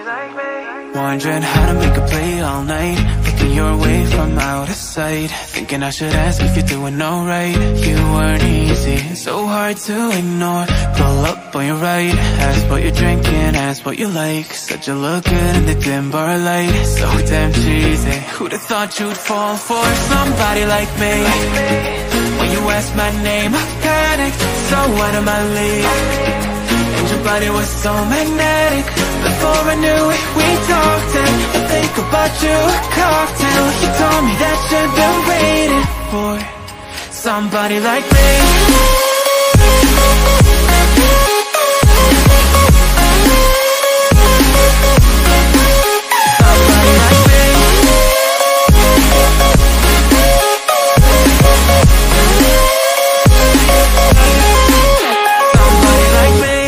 Wondering how to make a play all night, looking your way from out of sight, thinking I should ask if you're doing alright. You weren't easy, so hard to ignore. Pull up on your right, ask what you're drinking, ask what you like. Said you look good in the dim bar light, so damn cheesy. Who'd have thought you'd fall for somebody like me? When you asked my name, I panicked, so out of my league. And your body was so magnetic. Before I knew it, we talked, and I think about you, a cocktail. You told me that you've been waiting for somebody like me. Somebody like me. Somebody like me.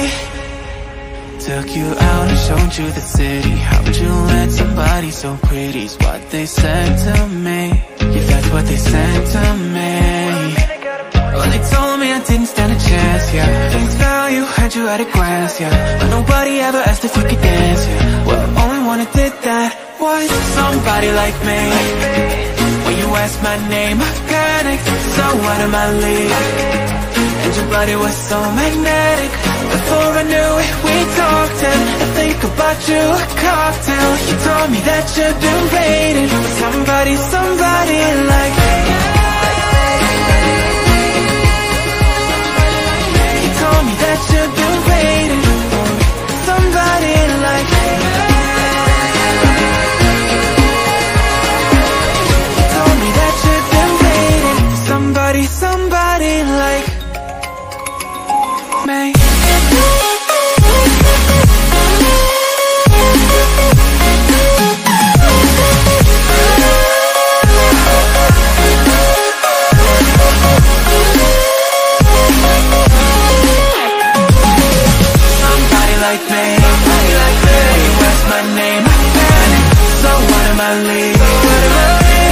Took you out and showed you the city. How would you let somebody so pretty's what they said to me? Yeah, that's what they said to me. Well, they told me I didn't stand a chance, yeah. Face value, had you at a glance, yeah. But nobody ever asked if you could dance, yeah. Well, the only one who did that was somebody like me. When you asked my name, I panicked, so out of my league. And your body was so magnetic. Before I knew it, we talked, and I think about you, a cocktail. You told me that you've been waiting for somebody, somebody like me. You told me that you've been waiting for somebody like me. You told me that you've been waiting for somebody, somebody like me. Like me, somebody like me. When you asked my name, I panicked, so out of my league.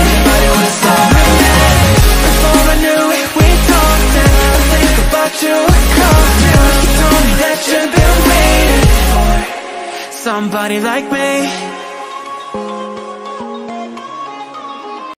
Everybody was so magnetic. Before I knew it, we talked, and I think about you, a cocktail. You told me that you've been waiting for somebody like me.